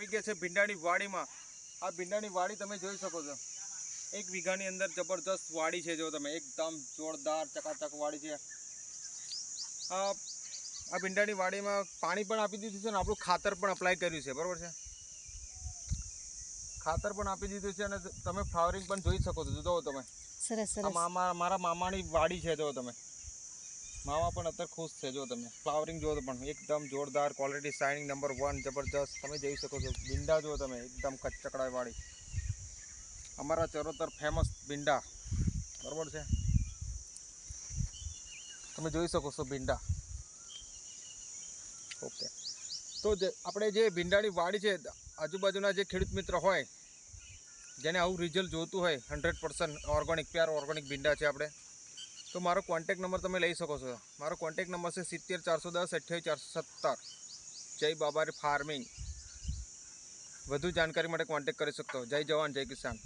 આવી ગયા છે ભીંડાની વાડીમાં। આ ભીંડાની વાડી તમે જોઈ શકો છો, 1 વીઘાની અંદર જબરદસ્ત વાડી છે। જો તમે એકદમ જોરદાર ચકાચક વાડી છે। આ ભીંડાની વાડીમાં પાણી પણ આપી દીધું છે ને આપણું ખાતર પણ અપ્લાય કર્યું છે, બરાબર છે। ખાતર પણ આપી દીધું છે અને તમે ફ્લાવરિંગ પણ જોઈ શકો છો। જો તમે સરસ સરસ મારા મામાની વાડી છે। જો તમે મામા પણ અત્યારે ખુશ છે। જો તમે ફ્લાવરિંગ જો પણ એકદમ જોરદાર ક્વોલિટી, શાઇનિંગ નંબર 1 જબરદસ્ત તમે જોઈ શકો છો। ભીંડા જો તમે એકદમ કચકડાઈ વાળી, અમારા ચરોતર ફેમસ ભીંડા, બરાબર છે। તમે જોઈ શકો છો ભીંડા। ઓકે, તો આપણે જે ભીંડાની વાડી છે, આજુબાજુના જે ખેડૂત મિત્ર હોય જેને આવું રિઝલ્ટ જોતું હોય 100% ઓર્ગેનિક, પ્યોર ઓર્ગેનિક ભીંડા છે આપણે, તો મારો કોન્ટેક્ટ નંબર તમે લઈ શકો છો। મારો કોન્ટેક્ટ નંબર છે 70 410 28 417। જય બાબારી ફાર્મિંગ। વધુ જાણકારી માટે કોન્ટેક્ટ કરી શકતો। જય જવાન જય કિસાન।